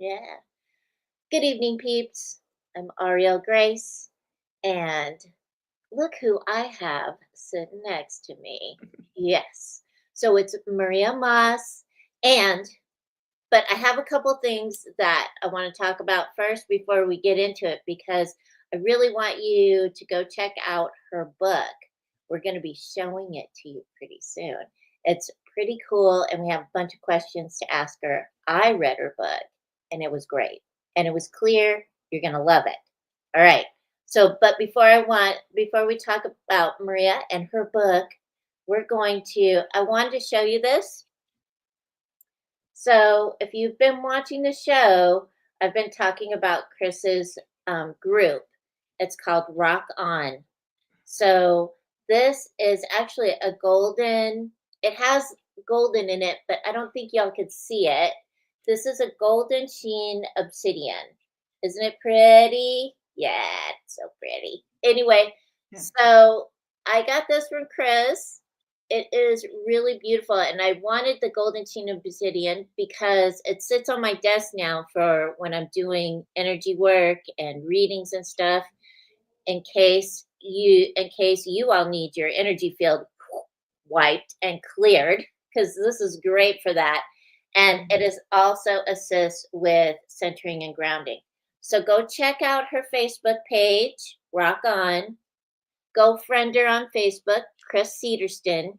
Yeah. Good evening, peeps. I'm Auriel Grace, and look who I have sitting next to me. Yes. So it's Maria Maas, and but I have a couple things that I want to talk about first before we get into it because I really want you to go check out her book. We're going to be showing it to you pretty soon. It's pretty cool, and we have a bunch of questions to ask her. I read her book, and it was great, and it was clear. You're going to love it. All right. So, but before we talk about Maria and her book, I wanted to show you this. So, if you've been watching the show, I've been talking about Chris's group. It's called Rock On. So, this is actually it has golden in it, but I don't think y'all could see it. This is a golden sheen obsidian. Isn't it pretty? Yeah, it's so pretty. Anyway, Yeah. so I got this from Chris. It is really beautiful, and I wanted the golden sheen obsidian because it sits on my desk now for when I'm doing energy work and readings and stuff. In case you all need your energy field wiped and cleared, because this is great for that. And it is also assists with centering and grounding. So go check out her Facebook page, Rock On. Go friend her on Facebook, Chris Cedarston.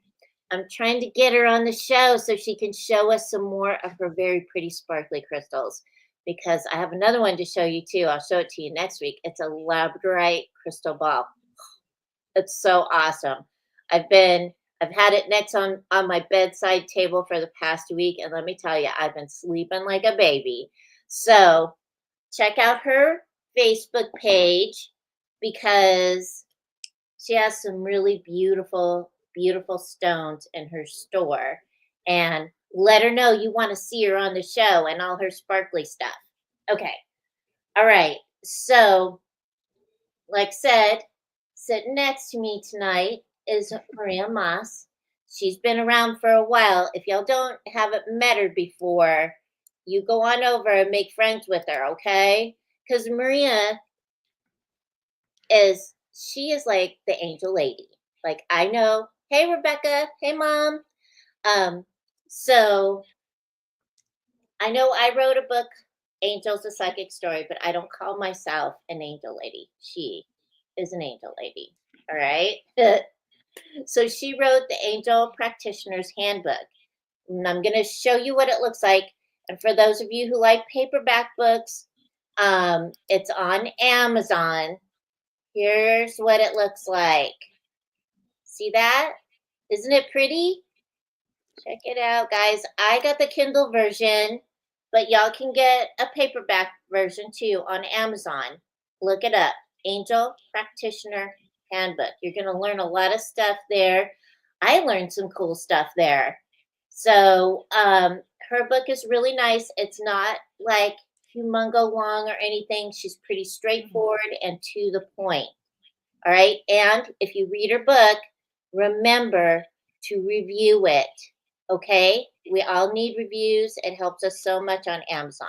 I'm trying to get her on the show so she can show us some more of her very pretty sparkly crystals because I have another one to show you too. I'll show it to you next week. It's a labradorite crystal ball. It's so awesome. I've had it next on my bedside table for the past week, and let me tell you, I've been sleeping like a baby. So check out her Facebook page because she has some really beautiful, beautiful stones in her store. And let her know you want to see her on the show and all her sparkly stuff. Okay. All right. So, like I said, sitting next to me tonight is Maria Maas. She's been around for a while. If y'all haven't met her before, you go on over and make friends with her, okay? Because Maria she is like the angel lady. Like I know, hey Rebecca, hey mom. Um, so I know I wrote a book, Angel's a Psychic Story, but I don't call myself an angel lady. She is an angel lady. All right. So she wrote the Angel Practitioner's Handbook. And I'm going to show you what it looks like. And for those of you who like paperback books, it's on Amazon. Here's what it looks like. See that? Isn't it pretty? Check it out, guys. I got the Kindle version, but y'all can get a paperback version too on Amazon. Look it up. Angel Practitioner Handbook. You're going to learn a lot of stuff there. I learned some cool stuff there. So, her book is really nice. It's not like humongo long or anything. She's pretty straightforward and to the point. All right. And if you read her book, remember to review it. Okay. We all need reviews. It helps us so much on Amazon.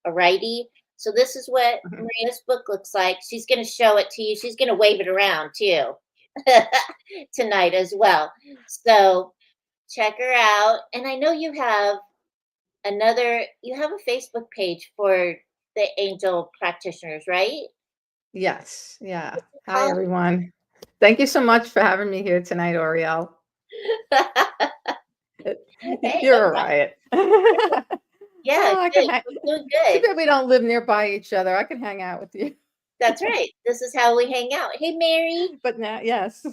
All righty. So this is what Maria's book looks like. She's going to show it to you. She's going to wave it around too tonight as well. So check her out. And I know you have a Facebook page for the angel practitioners, right? Yes. Yeah. What's it Hi, called? everyone. Thank you so much for having me here tonight, Auriel. Hey, no You're a problem. riot. Yeah, Oh, I can good. hang. We're doing Too good. bad we don't live nearby each other. I can hang out with you. That's right. This is how we hang out. Hey, Mary. But now, yes.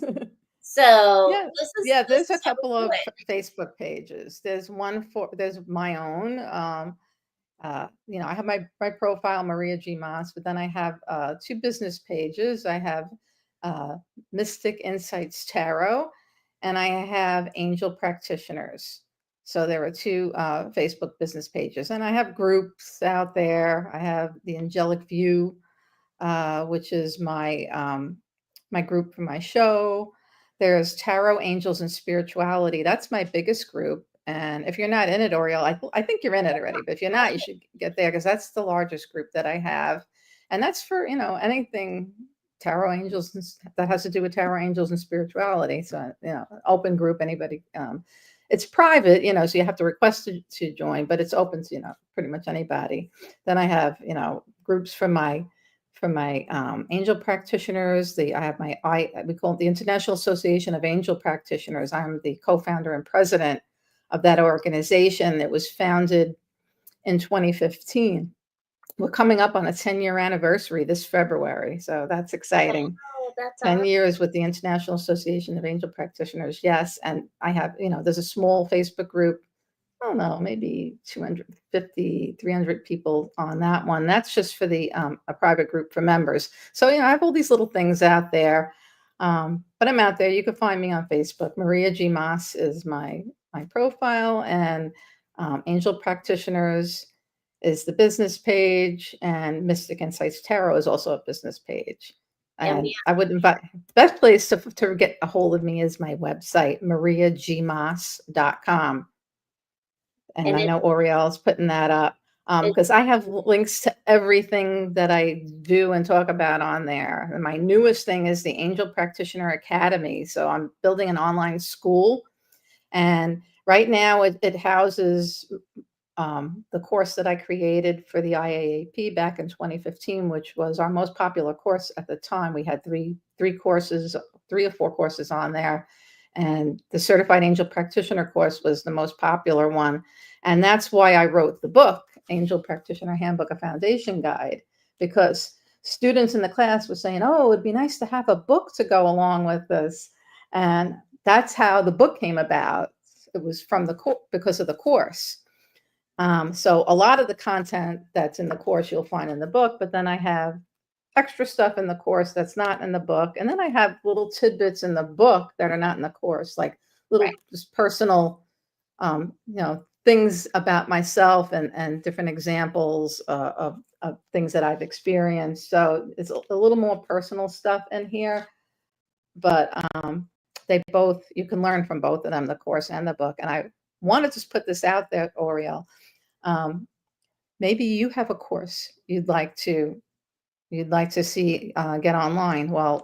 So Yeah. this is Yeah, this there's a is how we couple do of it. Facebook pages. There's my own. I have my profile, Maria G. Maas, but then I have two business pages. I have uh, Mystic Insights Tarot, and I have Angel Practitioners. So there are two Facebook business pages, and I have groups out there. I have the Angelic View, which is my group for my show. There's Tarot, Angels, and Spirituality. That's my biggest group. And if you're not in it, Auriel, I think you're in it already, but if you're not, you should get there because that's the largest group that I have. And that's for, anything tarot angels that has to do with tarot angels and spirituality. So, open group, anybody. It's private, so you have to request to join, but it's open to, pretty much anybody. Then I have, groups for my angel practitioners. I have we call it the International Association of Angel Practitioners. I'm the co-founder and president of that organization. It was founded in 2015. We're coming up on a 10-year anniversary this February, so that's exciting. Oh, that's 10 awesome. years with the International Association of Angel Practitioners. Yes, and I have, there's a small Facebook group. I don't know, maybe 250, 300 people on that one. That's just for a private group for members. So, I have all these little things out there. But I'm out there. You can find me on Facebook. Maria G. Maas is my profile, and Angel Practitioners is the business page, and Mystic Insights Tarot is also a business page. And And I would invite, best place to get a hold of me is my website, mariagmas.com. And I know Auriel's putting that up because I have links to everything that I do and talk about on there. And my newest thing is the Angel Practitioner Academy. So I'm building an online school. And right now it houses the course that I created for the IAAP back in 2015, which was our most popular course at the time. We had three courses, 3 or 4 courses on there. And the Certified Angel Practitioner course was the most popular one. And that's why I wrote the book, Angel Practitioner Handbook, a Foundation Guide, because students in the class were saying, oh, it'd be nice to have a book to go along with this. And that's how the book came about. It was because of the course. So a lot of the content that's in the course you'll find in the book, but then I have extra stuff in the course that's not in the book. And then I have little tidbits in the book that are not in the course, like little just personal, things about myself and different examples of things that I've experienced. So it's a little more personal stuff in here, but you can learn from both of them, the course and the book. And I wanted to put this out there, Auriel. Maybe you have a course you'd like to see get online. Well,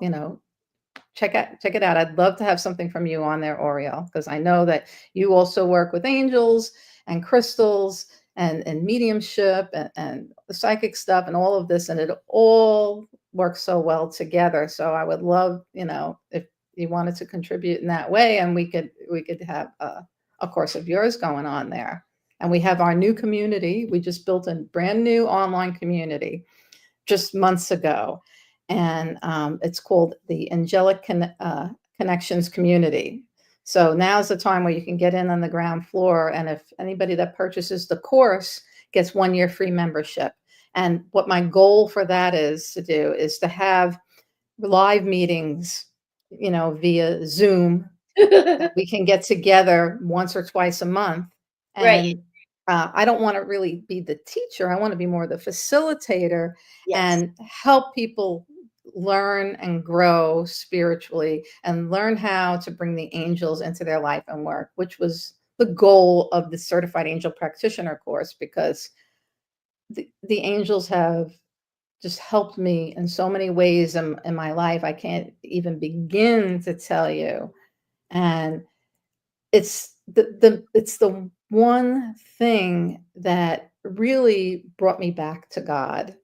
check it out. I'd love to have something from you on there, Auriel, because I know that you also work with angels and crystals and mediumship and the psychic stuff and all of this, and it all works so well together. So I would love, if you wanted to contribute in that way, and we could have a course of yours going on there. And we have our new community. We just built a brand new online community just months ago. And it's called the Angelic Connections Community. So now's the time where you can get in on the ground floor. And if anybody that purchases the course gets 1 year free membership. And what my goal for that is to have live meetings, via Zoom. We can get together once or twice a month. And I don't want to really be the teacher. I want to be more the facilitator and help people learn and grow spiritually and learn how to bring the angels into their life and work, which was the goal of the Certified Angel Practitioner course, because the angels have just helped me in so many ways in my life. I can't even begin to tell you. And it's the one thing that really brought me back to God,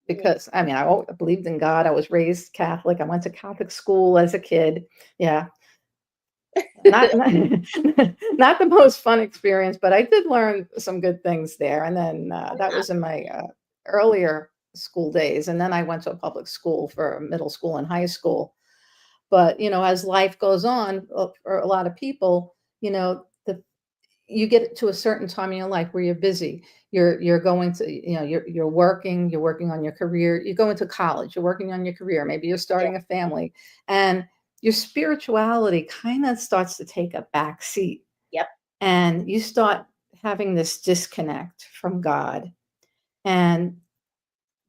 because I believed in God. I was raised Catholic. I went to Catholic school as a kid. Yeah. Not not the most fun experience, but I did learn some good things there. And then that was in my earlier school days. And then I went to a public school for middle school and high school. But, as life goes on for a lot of people, you get to a certain time in your life where you're busy. You're going to, you're working on your career. You go into college, you're working on your career. Maybe you're starting a family, and your spirituality kind of starts to take a back seat. Yep. And you start having this disconnect from God. And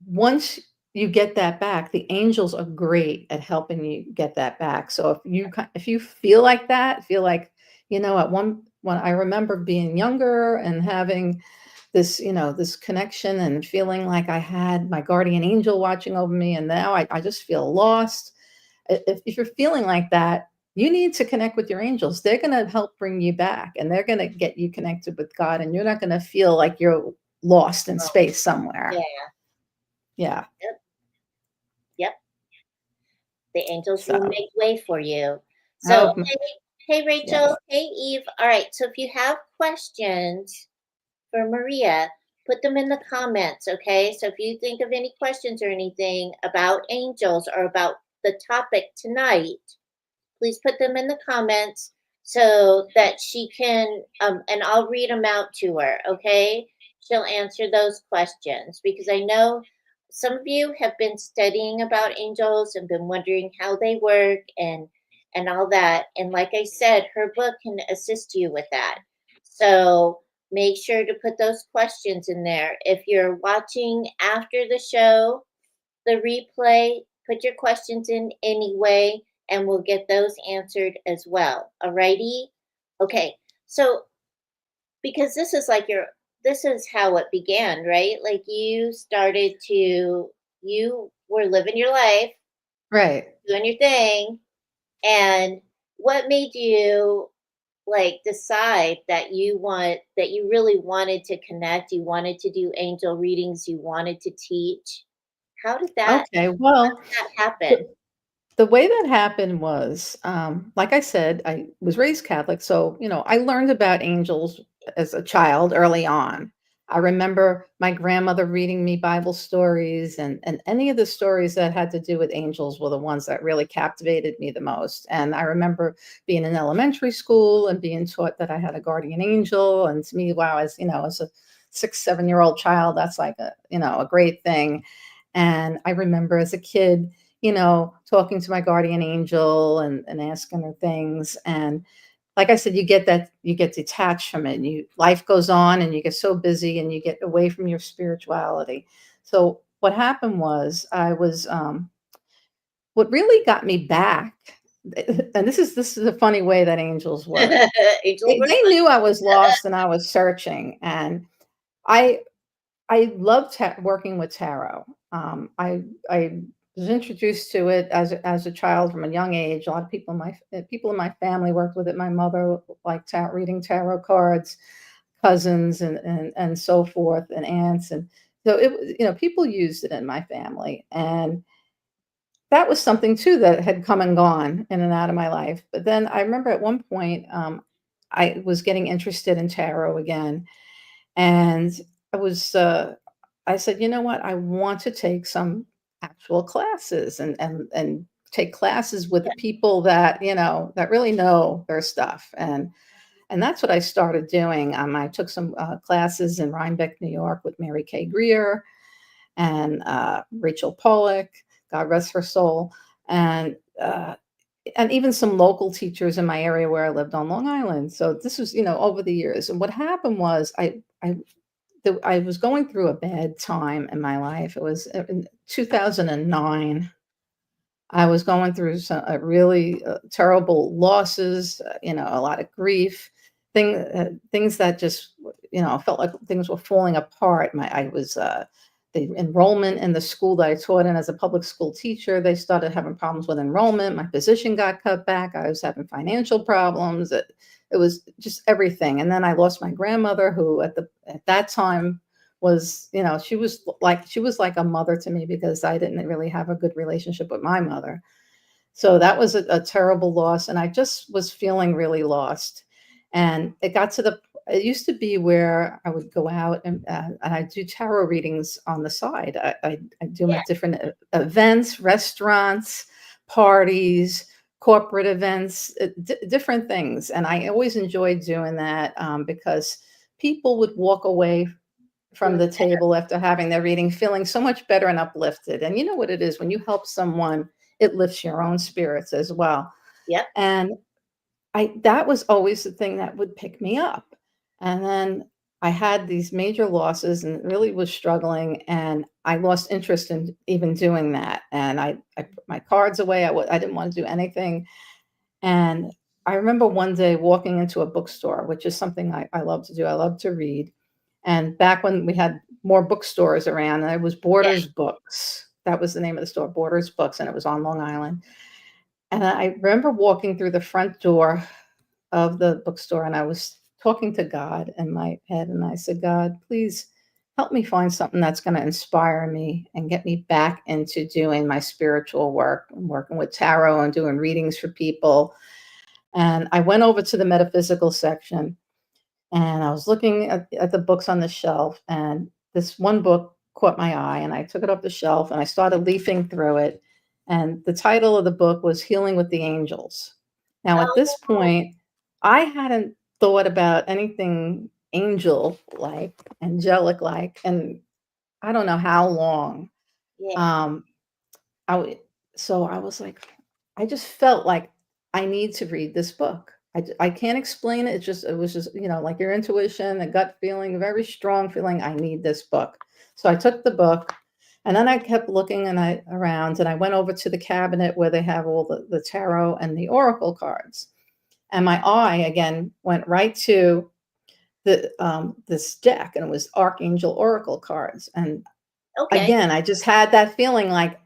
once you get that back, the angels are great at helping you get that back. So if you feel like that, at when I remember being younger and having this, this connection and feeling like I had my guardian angel watching over me. And now I just feel lost. If you're feeling like that, you need to connect with your angels. They're going to help bring you back, and they're going to get you connected with God. And you're not going to feel like you're lost in Oh, space somewhere. yeah. Yeah. Yep. Yep. The angels will So, make way for you. So, oh, hey, Rachel. yes. Hey, Eve. All right. So, if you have questions for Maria, put them in the comments, okay? So, if you think of any questions or anything about angels or about the topic tonight, please put them in the comments so that she can, and I'll read them out to her, okay? She'll answer those questions because I know some of you have been studying about angels and been wondering how they work and all that. And like I said, her book can assist you with that. So make sure to put those questions in there. If you're watching after the show, the replay, put your questions in anyway, and we'll get those answered as well. Alrighty? Okay. So because this is how it began, right? Like you were living your life, Right. doing your thing, and what made you like decide that that you really wanted to connect, you wanted to do angel readings, you wanted to teach? How did that Okay. Well, happen? the way that happened was, like I said, I was raised Catholic, so I learned about angels as a child early on. I remember my grandmother reading me Bible stories, and any of the stories that had to do with angels were the ones that really captivated me the most. And I remember being in elementary school and being taught that I had a guardian angel, and to me, wow, as a 6, 7-year-old child, that's like a great thing. And I remember as a kid, talking to my guardian angel and asking her things. And like I said, you get detached from it. And life goes on and you get so busy and you get away from your spirituality. So what happened was what really got me back, and this is a funny way that angels work. Angels They, were they knew I was lost and I was searching. And I I love working with tarot. I was introduced to it as a child from a young age. A lot of people in my family worked with it. My mother liked reading tarot cards, cousins and so forth, and aunts, and so people used it in my family, and that was something too that had come and gone in and out of my life. But then I remember at one point, I was getting interested in tarot again, and I was, I said, you know what? I want to take some actual classes and take classes with the yeah, people that, that really know their stuff. And that's what I started doing. I took some classes in Rhinebeck, New York with Mary Kay Greer and Rachel Pollack, God rest her soul. And even some local teachers in my area where I lived on Long Island. So this was, over the years. And what happened was I was going through a bad time in my life. It was in 2009. I was going through some really terrible losses, a lot of grief, things that just, felt like things were falling apart. I was the enrollment in the school that I taught in as a public school teacher. They started having problems with enrollment. My position got cut back. I was having financial problems. It was just everything. And then I lost my grandmother, who at that time was, she was like a mother to me because I didn't really have a good relationship with my mother. So that was a terrible loss, and I just was feeling really lost. And it used to be where I would go out and I do tarot readings on the side. I do them yeah, at different events, restaurants, parties, corporate events, different things. And I always enjoyed doing that because people would walk away from feeling the table after having their reading, feeling so much better and uplifted. And you know what it is when you help someone, it lifts your own spirits as well. yep. And I that was always the thing that would pick me up. And then I had these major losses and really was struggling, and I lost interest in even doing that. And I put my cards away. I didn't want to do anything. And I remember one day walking into a bookstore, which is something I love to do. I love to read. And back when we had more bookstores around, and it was Yeah. Borders Books. That was the name of the store, Borders Books, and it was on Long Island. And I remember walking through the front door of the bookstore, and I was talking to God in my head, and I said, God, please help me find something that's going to inspire me and get me back into doing my spiritual work and working with tarot and doing readings for people. And I went over to the metaphysical section, and I was looking at the books on the shelf, and this one book caught my eye, and I took it off the shelf and I started leafing through it. And the title of the book was Healing with the Angels. Now, at this Oh, point, I hadn't thought about anything angel like, angelic like, and I don't know how long. yeah. Um, I w so I was like, I just felt like I need to read this book. I can't explain it. It was just, like your intuition, a gut feeling, a very strong feeling. I need this book. So I took the book, and then I kept looking and I around, and I went over to the cabinet where they have all the tarot and the oracle cards. And my eye again went right to this deck, and it was Archangel Oracle cards. And Okay. again, I just had that feeling like,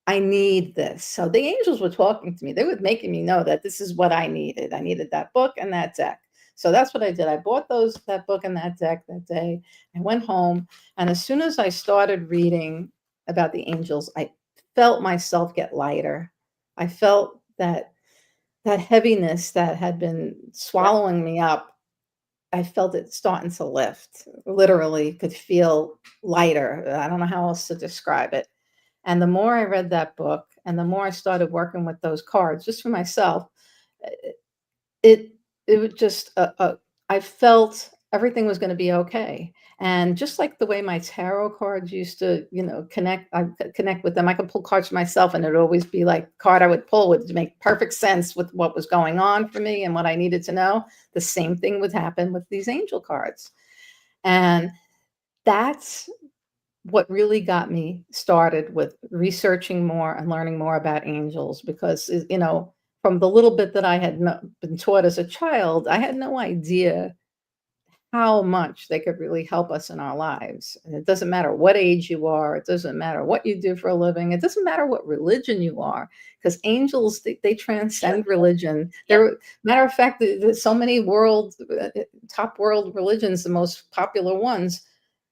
I need this. So the angels were talking to me. They were making me know that this is what I needed. I needed that book and that deck. So that's what I did. I bought that book and that deck that day. I went home, and as soon as I started reading about the angels, I felt myself get lighter. I felt that heaviness that had been Yep. swallowing me up. I felt it starting to lift. Literally could feel lighter. I don't know how else to describe it. And the more I read that book and the more I started working with those cards just for myself, it it would just I felt everything was going to be okay. And just like the way my tarot cards used to, I could connect with them. I could pull cards for myself, and it would always be like card I would pull would make perfect sense with what was going on for me and what I needed to know. The same thing would happen with these angel cards. And that's what really got me started with researching more and learning more about angels, because from the little bit that I had been taught as a child, I had no idea how much they could really help us in our lives. And it doesn't matter what age you are, it doesn't matter what you do for a living, it doesn't matter what religion you are, because angels, they Yep. transcend religion. Yep. Matter of fact, there's so many top world religions, the most popular ones,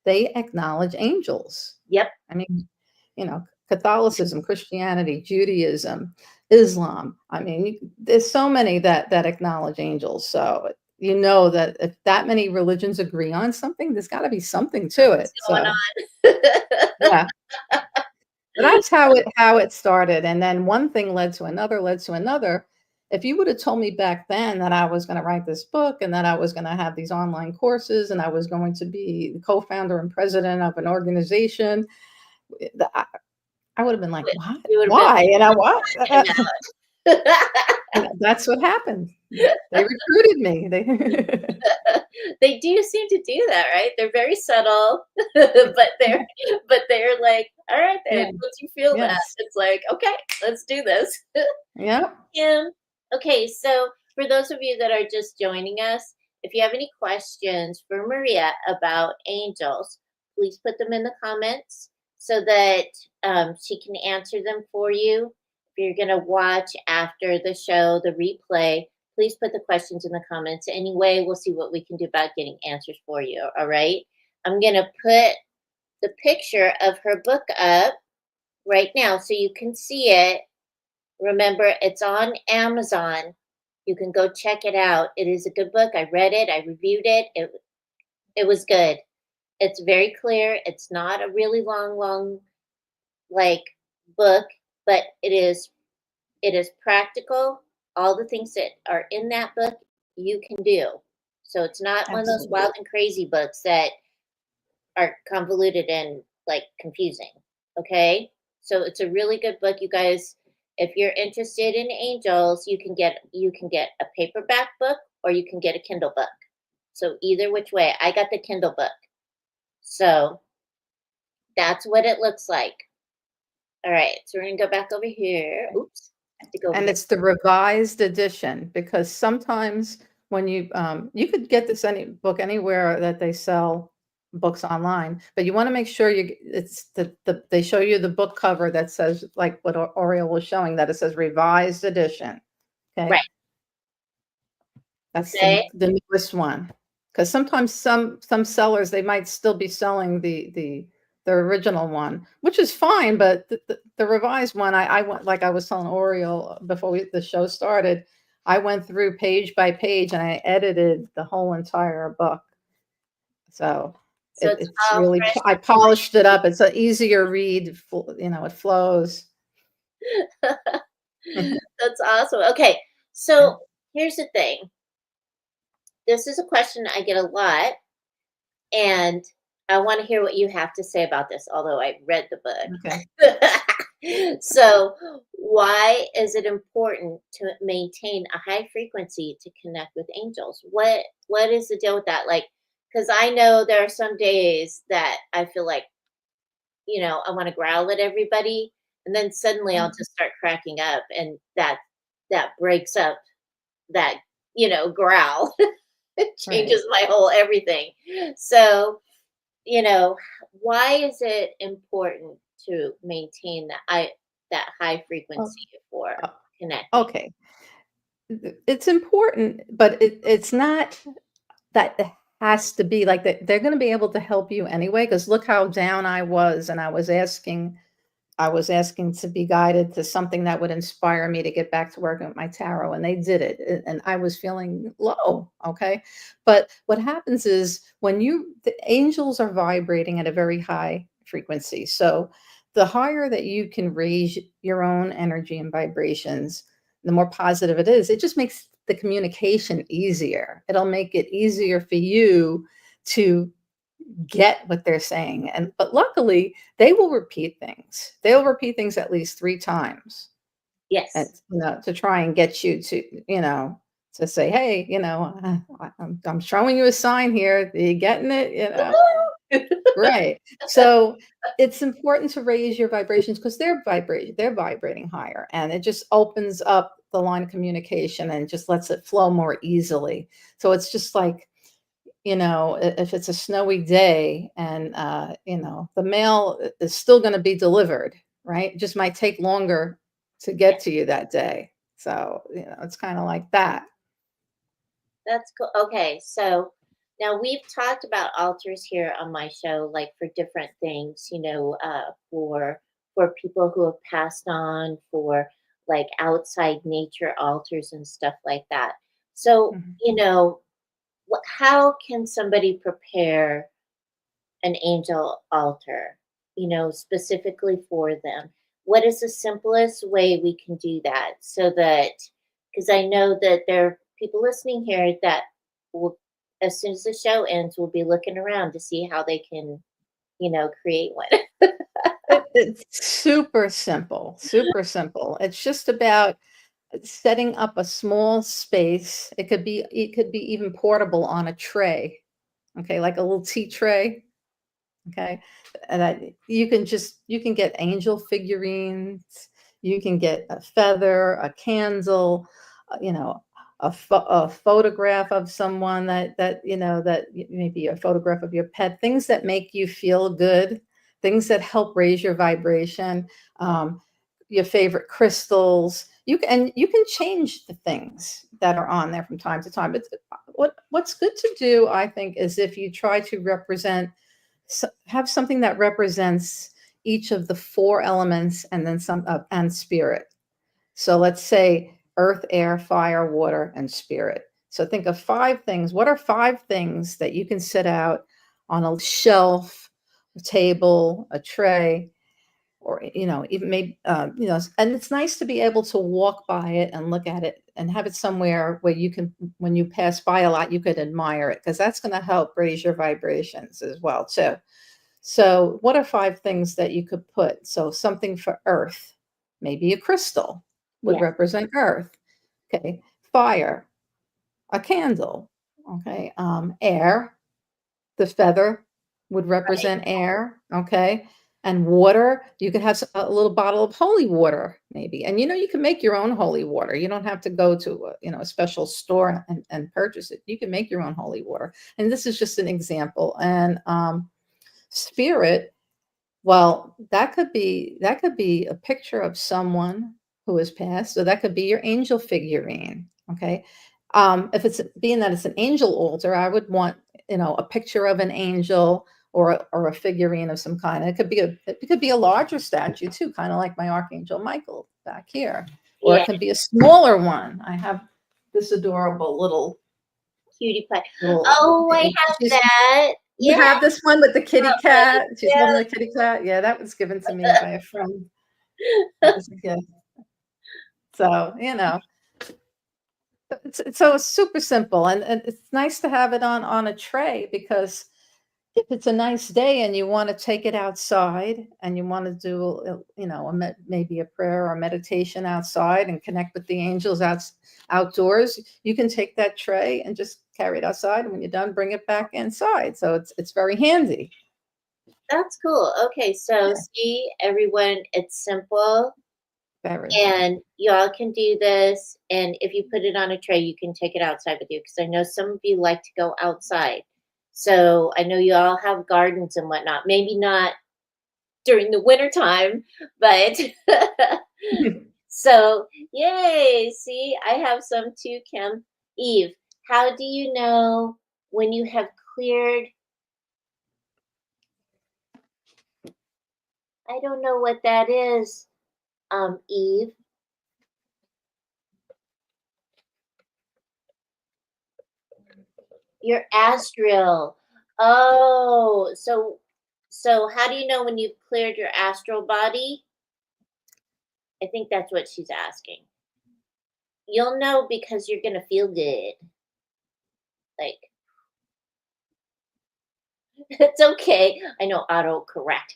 they acknowledge angels. Yep. I mean, Catholicism, Christianity, Judaism, Islam. I mean, there's so many that acknowledge angels. So you know that if that many religions agree on something, there's got to be something to it. What's going So on? yeah, but that's how it started, and then one thing led to another, led to another. If you would have told me back then that I was going to write this book and that I was going to have these online courses and I was going to be the co-founder and president of an organization, I would have been like, "What? You would have been Why?" "What?" time out. And that's what happened. They recruited me. They They do seem to do that, right? They're very subtle, but they're like, all right then, Yeah, once you feel that, yes. it's like, okay, let's do this. Yep, Okay, so for those of you that are just joining us, if you have any questions for Maria about angels, please put them in the comments so that she can answer them for you. If you're going to watch after the show, the replay, please put the questions in the comments. Anyway, we'll see what we can do about getting answers for you. All right. I'm going to put the picture of her book up right now so you can see it. Remember, it's on Amazon. You can go check it out. It is a good book. I read it. I reviewed it. It was good. It's very clear. It's not a really long like book, but it is practical. All the things that are in that book you can do. So it's not one of those absolutely. wild and crazy books that are convoluted and like confusing. Okay? So it's a really good book. You guys, if you're interested in angels, you can get a paperback book or you can get a Kindle book. So either which way. I got the Kindle book. So that's what it looks like. All right. So we're gonna go back over here. Oops. have to go over And there. it's the revised edition, because sometimes when you could get this any book anywhere that they sell books online, but you want to make sure it's they show you the book cover that says, like what Auriel was showing, that it says revised edition. Okay, Right. that's Okay. the newest one. Because sometimes some sellers, they might still be selling the original one, which is fine, but the revised one, I went, like I was telling Oriole before the show started, I went through page by page and I edited the whole entire book. So So it's it's all really, fresh I polished it up. It's an easier read, it flows. That's awesome. Okay. So here's the thing. This is a question I get a lot, and I want to hear what you have to say about this, although I read the Okay. book. So, why is it important to maintain a high frequency to connect with angels? What is the deal with that? Like, because I know there are some days that I feel like, I want to growl at everybody, and then suddenly I'll just start cracking up, and that breaks up that growl. It Right. changes my whole everything. So, you know, why is it important to maintain that high Oh, frequency for uh, connecting? okay. It's important, but it's not that it has to be like that. They're going to be able to help you anyway. Because look how down I was, and I was asking to be guided to something that would inspire me to get back to working with my tarot, and they did it. And I was feeling low. Okay. But what happens is when the angels are vibrating at a very high frequency. So the higher that you can raise your own energy and vibrations, the more positive it is. It just makes the communication easier. It'll make it easier for you to get what they're saying. But luckily, they will repeat things. They'll repeat things at least 3 times, and, Yes. to try and get you to say, "Hey, I'm showing you a sign here. Are you getting it?" Right. So, it's important to raise your vibrations because they're vibrating higher, and it just opens up the line of communication and just lets it flow more easily. So, it's just like, if it's a snowy day and, the mail is still going to be delivered, right? It just might take longer to Yeah, get to you that day. So, it's kind of like that. that's cool. Okay, so now we've talked about altars here on my show, like for different things, for people who have passed on, for like outside nature altars and stuff like that. So, Mhm. how can somebody prepare an angel altar, specifically for them? What is the simplest way we can do that so that, because I know that there are people listening here that will, as soon as the show ends, will be looking around to see how they can, create one. It's super simple, super simple. It's just about setting up a small space. It could be even portable on a tray, okay, like a little tea tray. Okay. And you can get angel figurines, you can get a feather, a candle, a photograph of someone maybe a photograph of your pet, things that make you feel good, things that help raise your vibration, um, your favorite crystals. You can change the things that are on there from time to time. But what's good to do, I think, is if you try to have something that represents each of the 4 elements, and then some and spirit. So let's say earth, air, fire, water, and spirit. So think of 5 things. What are 5 things that you can set out on a shelf, a table, a tray, or even maybe and it's nice to be able to walk by it and look at it and have it somewhere where you can, when you pass by a lot, you could admire it, because that's going to help raise your vibrations as well too. So, what are 5 things that you could put? So, something for earth, maybe a crystal would Yeah, represent earth. Okay. Fire, a candle. Okay. Air, the feather would right. represent air. Okay. And water, you could have a little bottle of holy water, maybe. And you can make your own holy water. You don't have to go to a special store and purchase it. You can make your own holy water. And this is just an example. And spirit, well, that could be a picture of someone who has passed, so that could be your angel figurine. Okay, if it's being that it's an angel altar, I would want a picture of an angel or a figurine of some kind. It could be a larger statue too, kind of like my Archangel Michael back here, or it Yeah, can be a smaller one. I have this adorable cutie pie. little. Oh, I have that. You Yeah. have this one with the kitty cat? She's Yeah. holding the kitty cat? Yeah, that was given to me by a friend. That was a gift. So, it's super simple, and it's nice to have it on a tray, because if it's a nice day and you wanna take it outside and you wanna do, maybe a prayer or meditation outside and connect with the angels outdoors, you can take that tray and just carry it outside, and when you're done, bring it back inside. So it's very handy. That's cool. Okay, so Yeah, see, everyone, it's simple, very. and y'all can do this. And if you put it on a tray, you can take it outside with you, because I know some of you like to go outside. So I know you all have gardens and whatnot. Maybe not during the winter time, but so yay. See, I have some too, Kim. Eve, how do you know when you have cleared? I don't know what that is, Eve. Your astral. Oh, so how do you know when you've cleared your astral body? I think that's what she's asking. You'll know because you're gonna feel good. Like, it's okay. I know auto correct.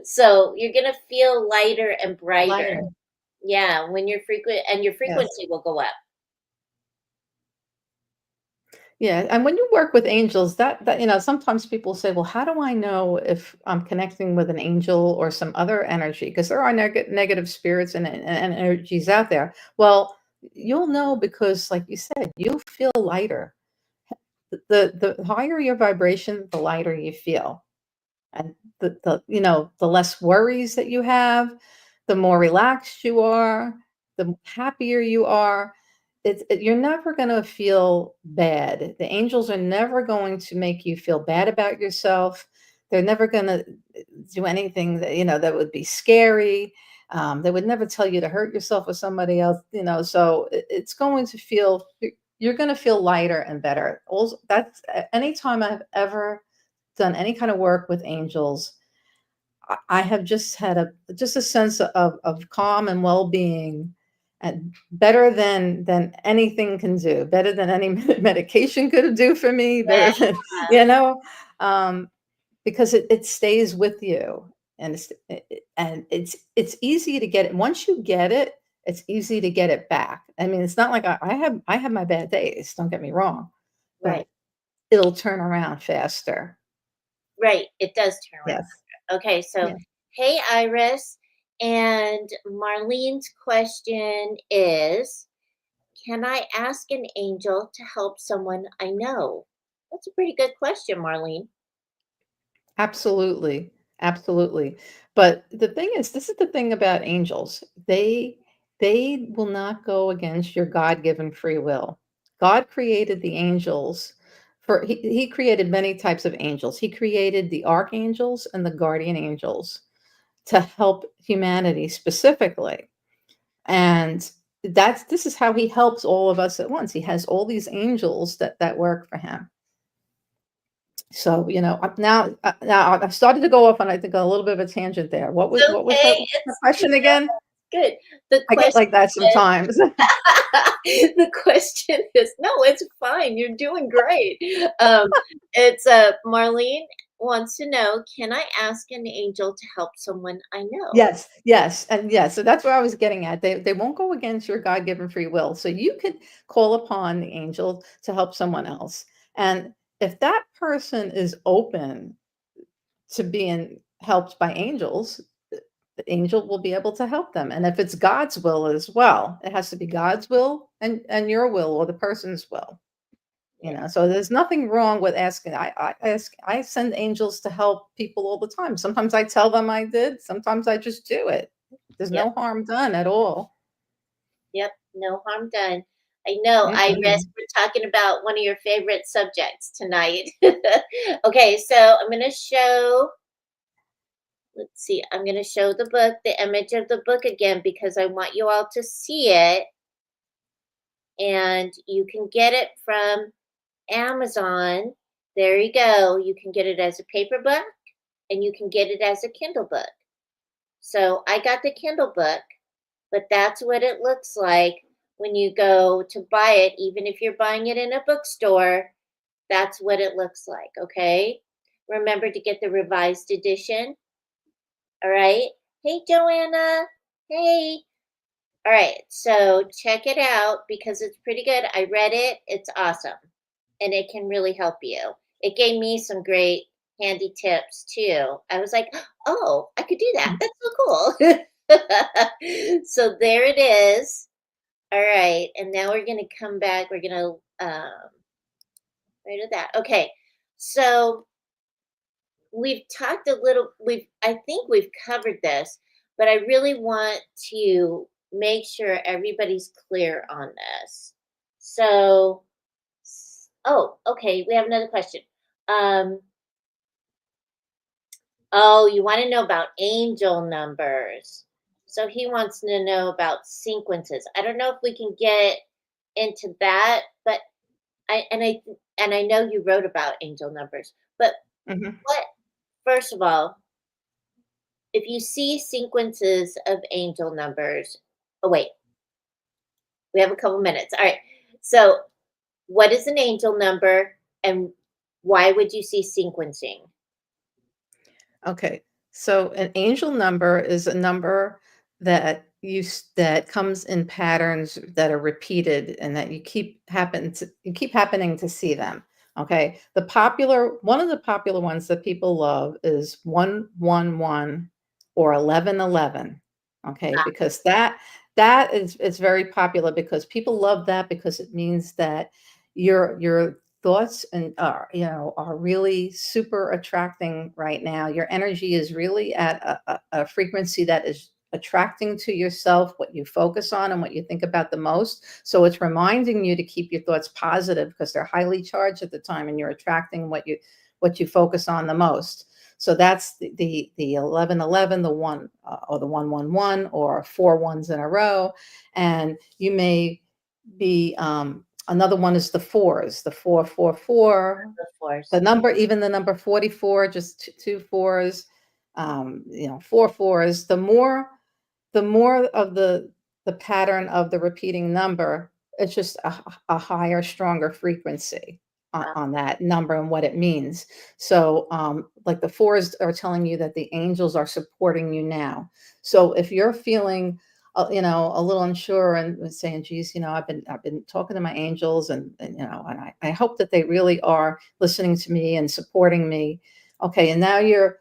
So you're gonna feel lighter and brighter. Lighter, Yeah, when your yes. frequency will go up. Yeah, and when you work with angels, sometimes people say, "Well, how do I know if I'm connecting with an angel or some other energy?" Because there are negative spirits and energies out there. Well, you'll know because, like you said, you'll feel lighter. The higher your vibration, the lighter you feel. And the less worries that you have, the more relaxed you are, the happier you are. You're never going to feel bad. The angels are never going to make you feel bad about yourself. They're never going to do anything that would be scary. They would never tell you to hurt yourself with somebody else. So it's going to feel, you're going to feel lighter and better. Also, that's anytime I've ever done any kind of work with angels, I have just had a sense of calm and well-being, and better than anything can do, better than any medication could do for me, better Yeah. than, you know, um, because it stays with you, and it's easy to get it. Once you get it, it's easy to get it back. I mean, it's not like I have my bad days, don't get me wrong, but Right. it'll turn around faster. Right. It does turn around. Yes. Okay, so Yeah. hey Iris, and Marlene's question is, can I ask an angel to help someone I know? That's a pretty good question, Marlene. Absolutely, absolutely. But the thing is, this is the thing about angels. They will not go against your God-given free will. God created the angels he created many types of angels. He created the archangels and the guardian angels to help humanity specifically. And this is how he helps all of us at once. He has all these angels that work for him. So, now I've started to go off on, I think, a little bit of a tangent there. It's What was okay. the You question again? know, good. The I get question like that is sometimes. the question is, no, it's fine. You're doing great. It's Marlene wants to know, can I ask an angel to help someone I know? Yes, yes, and yes, so that's what I was getting at. They won't go against your God-given free will. So you could call upon the angel to help someone else. And if that person is open to being helped by angels, the angel will be able to help them. And if it's God's will as well, it has to be God's will and your will or the person's will. You Yeah. know, so there's nothing wrong with asking. I send angels to help people all the time. Sometimes I tell them I did. Sometimes I just do it. There's Yep. no harm done at all. Yep. No harm done. I know. I rest Mm-mm. we're talking about one of your favorite subjects tonight. Okay, so I'm gonna show. Let's see. I'm gonna show the book, the image of the book again because I want you all to see it, and you can get it from Amazon. There you go. You can get it as a paper book and you can get it as a Kindle book. So I got the Kindle book, but that's what it looks like when you go to buy it. Even if you're buying it in a bookstore, that's what it looks like. Okay. Remember to get the revised edition. All right. Hey, Joanna. Hey. All right. So check it out because it's pretty good. I read it. It's awesome. And it can really help you. It gave me some great handy tips too. I was like, oh, I could do that. That's so cool. So there it is. All right. And now we're going to come back. We're going to, right at that. Okay. So we've talked a little, I think we've covered this, but I really want to make sure everybody's clear on this. So, oh, okay. We have another question. Um, oh, you want to know about angel numbers. So he wants to know about sequences. I don't know if we can get into that, but I and I and I know you wrote about angel numbers. But Hmm. what first of all, if you see sequences of angel numbers, oh wait, we have a couple minutes. All right. So, what is an angel number and why would you see sequencing? Okay. So an angel number is a number that that comes in patterns that are repeated and that you keep happening to see them. Okay. One of the popular ones that people love is 111 or 1111. Okay, Ah, because that is it's very popular because people love that because it means that your thoughts and are really super attracting right now. Your energy is really at a frequency that is attracting to yourself what you focus on and what you think about the most. So it's reminding you to keep your thoughts positive because they're highly charged at the time and you're attracting what you focus on the most. So that's the 1111, the one or the 111 or four ones in a row. And you may be another one is the fours, the 444, of course. the number, even the number 44, just two fours, four fours. The more of the pattern of the repeating number, it's just a higher, stronger frequency Ah, on that number and what it means. So, like the fours are telling you that the angels are supporting you now. So if you're feeling a little unsure and saying, geez, I've been talking to my angels and I hope that they really are listening to me and supporting me. Okay. And now you're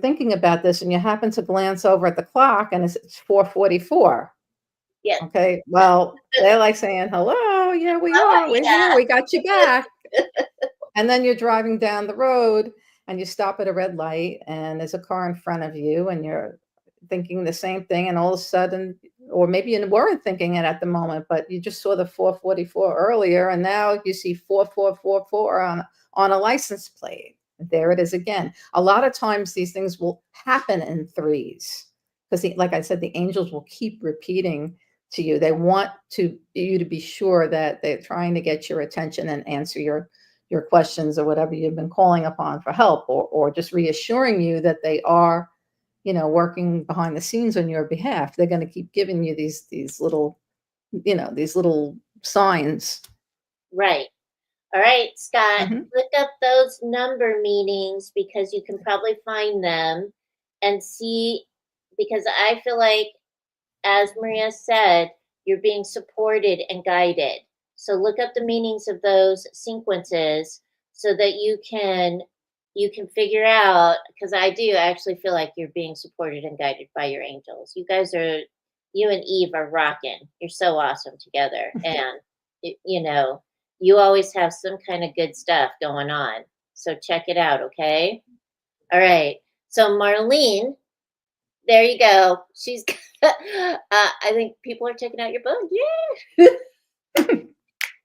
thinking about this and you happen to glance over at the clock and it's 4:44. yes. Okay. Well, they're like saying, hello. Yeah, we Oh, are. We're here. We got you back. And then you're driving down the road and you stop at a red light and there's a car in front of you and you're thinking the same thing. And all of a sudden, or maybe you weren't thinking it at the moment, but you just saw the 444 earlier and now you see 4444 on a license plate. There it is again. A lot of times these things will happen in threes because, like I said, the angels will keep repeating to you. They want you to be sure that they're trying to get your attention and answer your questions or whatever you've been calling upon for help, or just reassuring you that they are working behind the scenes on your behalf. They're going to keep giving you these little signs. Right. All right, Scott, Hmm. look up those number meanings because you can probably find them and see because I feel like as Maria said, you're being supported and guided. So look up the meanings of those sequences so that you can, you can figure out, because I do actually feel like you're being supported and guided by your angels. You and Eve are rocking. You're so awesome together. And, you know, you always have some kind of good stuff going on. So check it out, okay? All right. So, Marlene, there you go. She's, I think people are checking out your book. Yeah.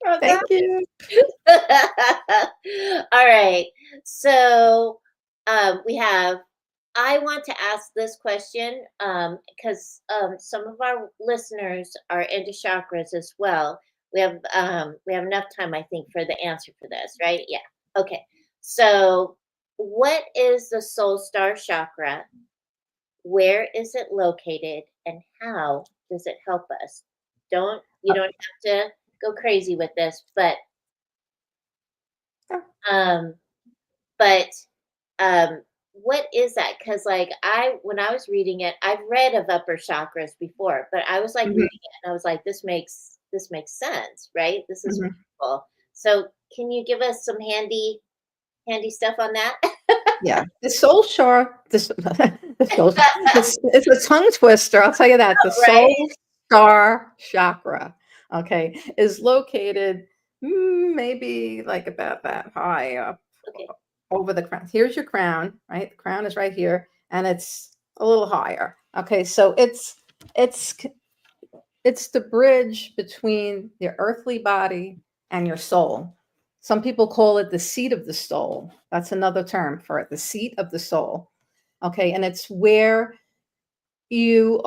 Well Thank you. All right. So we have, I want to ask this question because some of our listeners are into chakras as well. We have enough time, I think, for the answer for this, right? Yeah. Okay. So what is the soul star chakra? Where is it located and how does it help us? You don't have to go crazy with this, um but what is that? Because like when I was reading it, I've read of upper chakras before, but I was like reading Mhm, it and I was like, this makes sense, right? This is mhm. wonderful. So can you give us some handy stuff on that? Yeah, the soul star, the soul, it's a tongue twister. I'll tell you that. The Right? soul star chakra, okay, is located maybe like about that high up Okay. over the crown. Here's your crown, right? The crown is right here, and it's a little higher. Okay, so it's it's the bridge between your earthly body and your soul. Some people call it the seat of the soul. That's another term for it, the seat of the soul. Okay, and it's where you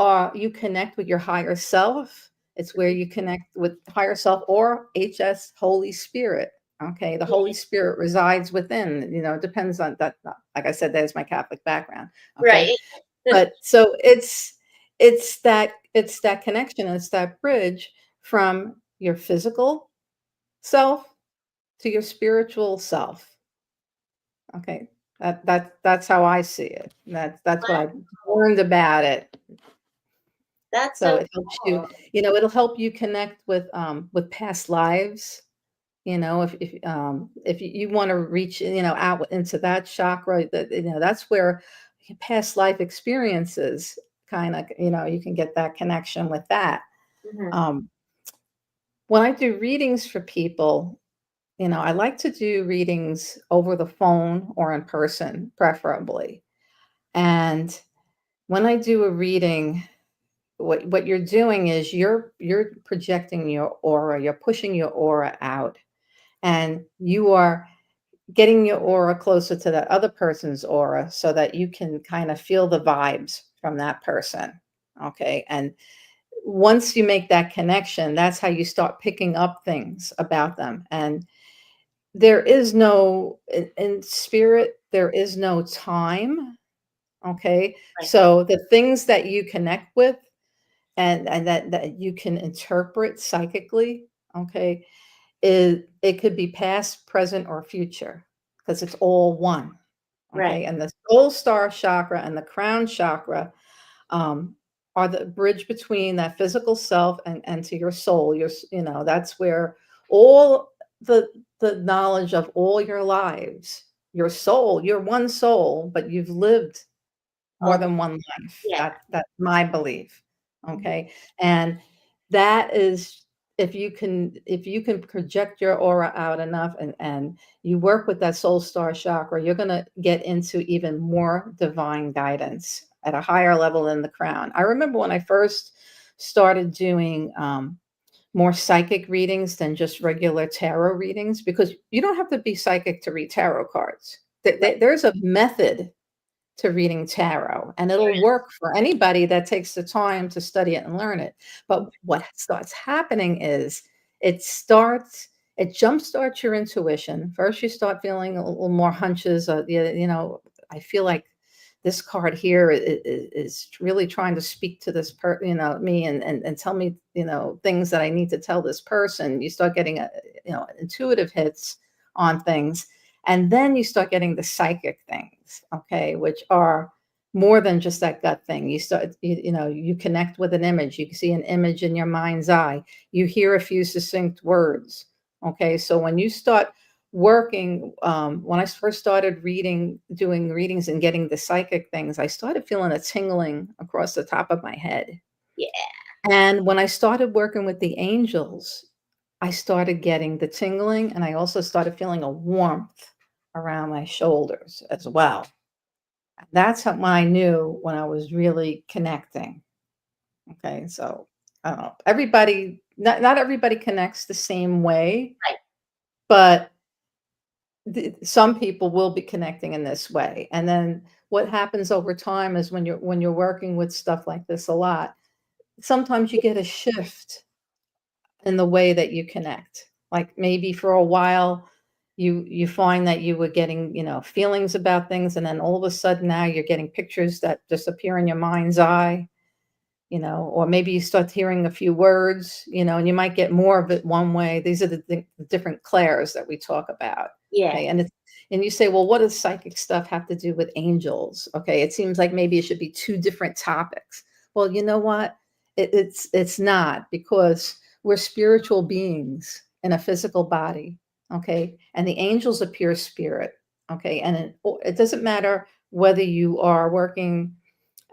connect with your higher self. It's where you connect with higher self or HS Holy Spirit. Okay, the Holy Mhm. Spirit resides within. It depends on that. Like I said, that is my Catholic background. Okay, Right. but so it's that connection, it's that bridge from your physical self to your spiritual self. Okay. That's how I see it. That's what I've learned about it. That's So so it helps you, cool. it'll help you connect with past lives. If you want to reach, out into that chakra, that's where past life experiences kind of, you can get that connection with that. Mhm. Um, when I do readings for people, I like to do readings over the phone or in person, preferably. And when I do a reading, what you're doing is you're projecting your aura, you're pushing your aura out, and you are getting your aura closer to that other person's aura so that you can kind of feel the vibes from that person. Okay. And once you make that connection, that's how you start picking up things about them. And there is no, in spirit, there is no time. Okay. Right. So the things that you connect with and that you can interpret psychically, okay, it could be past, present, or future because it's all one. Right. Okay. And the soul star chakra and the crown chakra um, are the bridge between that physical self and to your soul. That's where all the knowledge of all your lives, your soul, you're one soul, but you've lived more All the than one life. yeah. That's my belief. Mhm. Okay. And that is if you can project your aura out enough and you work with that soul star chakra, you're going to get into even more divine guidance at a higher level than the crown. I remember when I first started doing more psychic readings than just regular tarot readings, because you don't have to be psychic to read tarot cards. Right. There's a method to reading tarot, and There it'll work for anybody that takes the time to study it and learn it. But what starts happening is it starts it jumpstarts your intuition. First, you start feeling a little more hunches. I feel like this card here is really trying to speak to me and tell me, things that I need to tell this person. You start getting intuitive hits on things, and then you start getting the psychic things, okay, which are more than just that gut thing. You connect with an image. You see an image in your mind's eye. You hear a few succinct words. Okay. So when you start working, when I first started doing readings and getting the psychic things, I started feeling a tingling across the top of my head. Yeah. And when I started working with the angels, I started getting the tingling, and I also started feeling a warmth around my shoulders as well. That's how when I knew when I was really connecting. Okay, so I don't know. Everybody, not everybody connects the same way, Right. but some people will be connecting in this way. And then what happens over time is when you're working with stuff like this a lot, sometimes you get a shift in the way that you connect. Like maybe for a while you find that you were getting, feelings about things, and then all of a sudden now you're getting pictures that just appear in your mind's eye, or maybe you start hearing a few words, and you might get more of it one way. These are the different clairs that we talk about. Yeah. Okay. And you say, well, what does psychic stuff have to do with angels? Okay. It seems like maybe it should be two different topics. Well, you know what? It's not, because we're spiritual beings in a physical body. Okay. And the angels appear spirit. Okay. And it doesn't matter whether you are working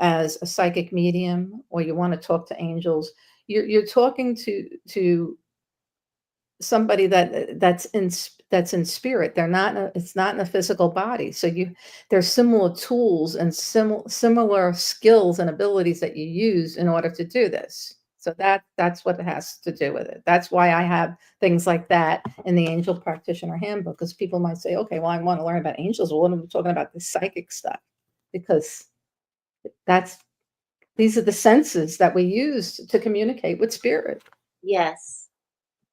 as a psychic medium or you want to talk to angels. You're talking to somebody that's in spirit. They're not it's not in a physical body. So there's similar tools and similar skills and abilities that you use in order to do this. So that's what it has to do with it. That's why I have things like that in the Angel Practitioner Handbook, because people might say, okay, well, I want to learn about angels. Well, what am I talking about, the psychic stuff? Because that's these are the senses that we use to communicate with spirit. Yes.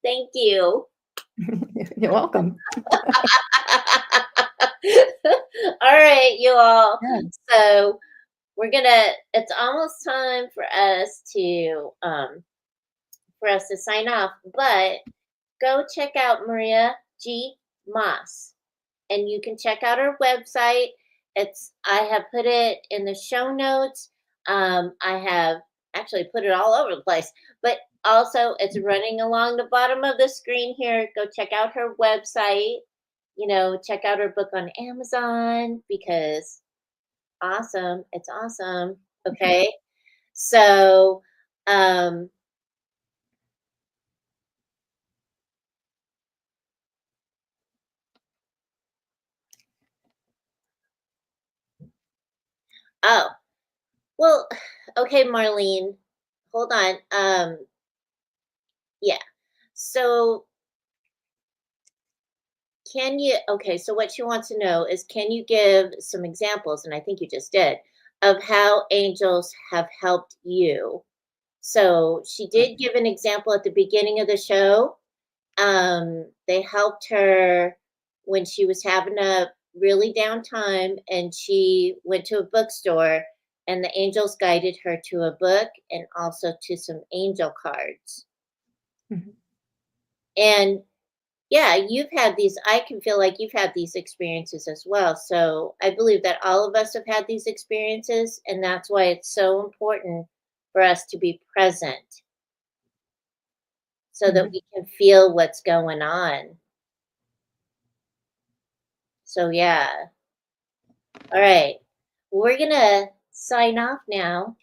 Thank you. You're welcome. All right, you all. Yeah. So it's almost time for us to sign off, but go check out Maria G. Maas, and you can check out her website. I have put it in the show notes. I have actually put it all over the place, but also it's running along the bottom of the screen here. Go check out her website. Check out her book on Amazon, because awesome. It's awesome. Okay. So, um, oh, well, okay, Marlene, hold on. Yeah. So so what she wants to know is, can you give some examples? And I think you just did, of how angels have helped you. So she did give an example at the beginning of the show. They helped her when she was having a really down time, and she went to a bookstore, and the angels guided her to a book and also to some angel cards. Mhm. And yeah, I can feel like you've had these experiences as well. So I believe that all of us have had these experiences, and that's why it's so important for us to be present so that Mhm. we can feel what's going on. So yeah. All right. We're going to sign off now.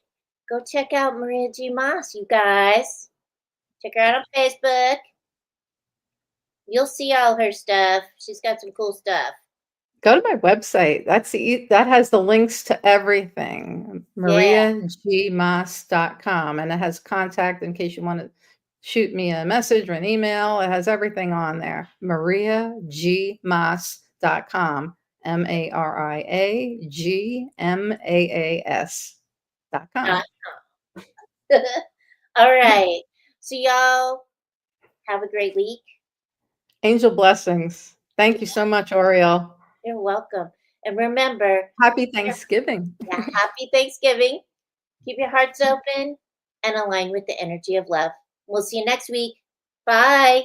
Go check out Maria G. Moss, you guys. Check her out on Facebook. You'll see all her stuff. She's got some cool stuff. Go to my website. That has the links to everything. Yeah. mariagmas.com, and it has contact in case you want to shoot me a message or an email. It has everything on there. mariagmas.com. mariagmaas.com. All right. So, y'all have a great week. Angel blessings. Thank you so much, Auriel. You're welcome. And remember, Happy Thanksgiving. happy Thanksgiving. Keep your hearts open and align with the energy of love. We'll see you next week. Bye.